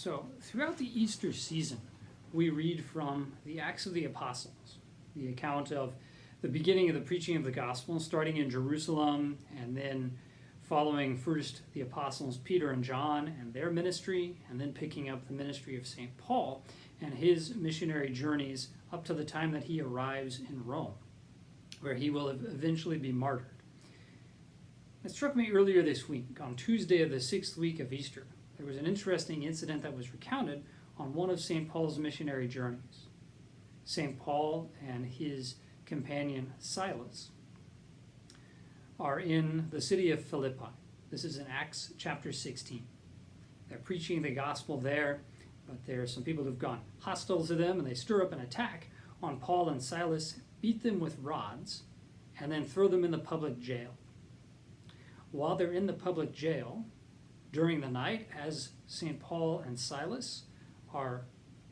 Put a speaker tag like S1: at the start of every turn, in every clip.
S1: So, throughout the Easter season, we read from the Acts of the Apostles, the account of the beginning of the preaching of the gospel, starting in Jerusalem, and then following first the apostles Peter and John and their ministry, and then picking up the ministry of St. Paul and his missionary journeys up to the time that he arrives in Rome, where he will eventually be martyred. It struck me earlier this week, on Tuesday of the 6th week of Easter, there was an interesting incident that was recounted on one of St. Paul's missionary journeys. St. Paul and his companion Silas are in the city of Philippi. This is in Acts chapter 16. They're preaching the gospel there, but there are some people who've gone hostile to them, and they stir up an attack on Paul and Silas, beat them with rods, and then throw them in the public jail. While they're in the public jail, during the night, as St. Paul and Silas are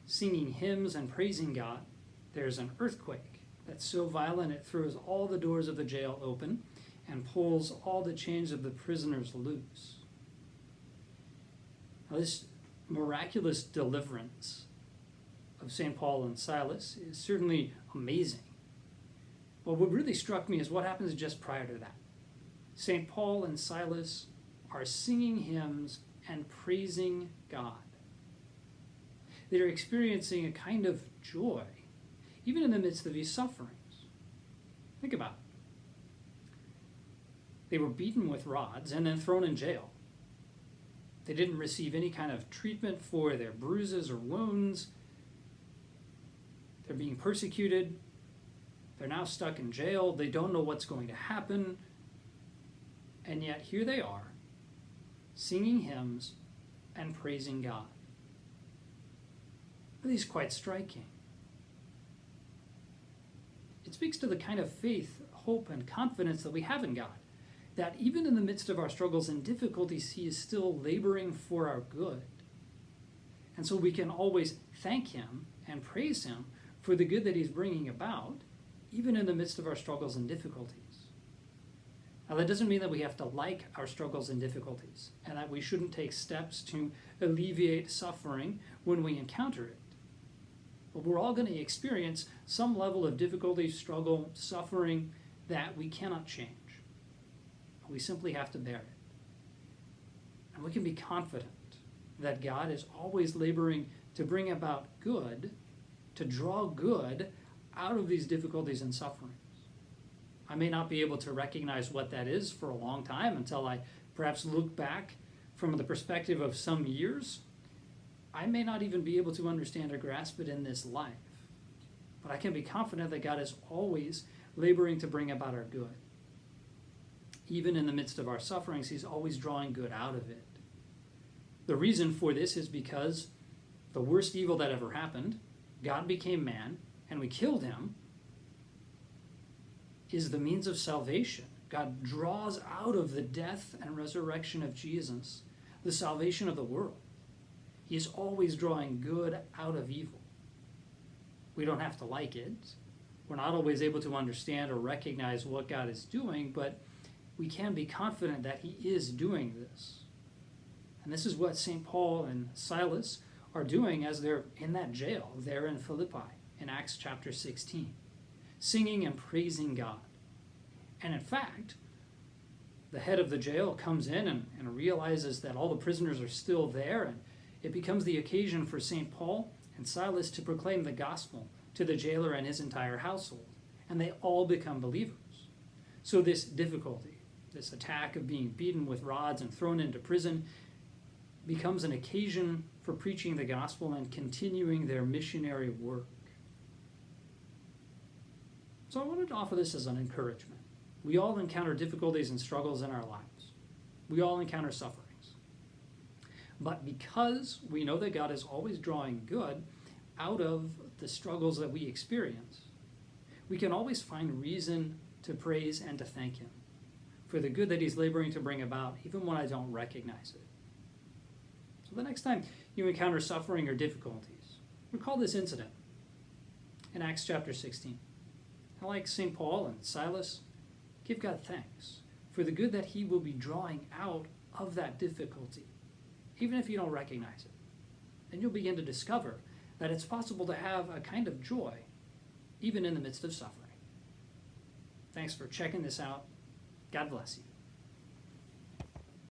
S1: singing hymns and praising God, there's an earthquake that's so violent it throws all the doors of the jail open and pulls all the chains of the prisoners loose. Now, this miraculous deliverance of St. Paul and Silas is certainly amazing. But what really struck me is what happens just prior to that. St. Paul and Silas are singing hymns and praising God. They're experiencing a kind of joy, even in the midst of these sufferings. Think about it. They were beaten with rods and then thrown in jail. They didn't receive any kind of treatment for their bruises or wounds. They're being persecuted. They're now stuck in jail. They don't know what's going to happen. And yet here they are, singing hymns and praising God. It is quite striking. It speaks to the kind of faith, hope, and confidence that we have in God, that even in the midst of our struggles and difficulties, He is still laboring for our good. And so we can always thank Him and praise Him for the good that He's bringing about, even in the midst of our struggles and difficulties. Now, that doesn't mean that we have to like our struggles and difficulties, and that we shouldn't take steps to alleviate suffering when we encounter it. But we're all going to experience some level of difficulty, struggle, suffering that we cannot change. We simply have to bear it. And we can be confident that God is always laboring to bring about good, to draw good out of these difficulties and sufferings. I may not be able to recognize what that is for a long time until I perhaps look back from the perspective of some years. I may not even be able to understand or grasp it in this life. But I can be confident that God is always laboring to bring about our good. Even in the midst of our sufferings, He's always drawing good out of it. The reason for this is because the worst evil that ever happened, God became man, and we killed Him, is the means of salvation. God draws out of the death and resurrection of Jesus the salvation of the world. He is always drawing good out of evil. We don't have to like it. We're not always able to understand or recognize what God is doing, but we can be confident that He is doing this. And this is what St. Paul and Silas are doing as they're in that jail there in Philippi in Acts chapter 16, singing and praising God. And in fact, the head of the jail comes in and realizes that all the prisoners are still there, and it becomes the occasion for St. Paul and Silas to proclaim the gospel to the jailer and his entire household, and they all become believers. So this difficulty, this attack of being beaten with rods and thrown into prison, becomes an occasion for preaching the gospel and continuing their missionary work. So I wanted to offer this as an encouragement. We all encounter difficulties and struggles in our lives. We all encounter sufferings. But because we know that God is always drawing good out of the struggles that we experience, we can always find reason to praise and to thank Him for the good that He's laboring to bring about, even when I don't recognize it. So the next time you encounter suffering or difficulties, recall this incident in Acts chapter 16. And like St. Paul and Silas, give God thanks for the good that He will be drawing out of that difficulty, even if you don't recognize it. and you'll begin to discover that it's possible to have a kind of joy even in the midst of suffering. Thanks for checking this out. God bless you.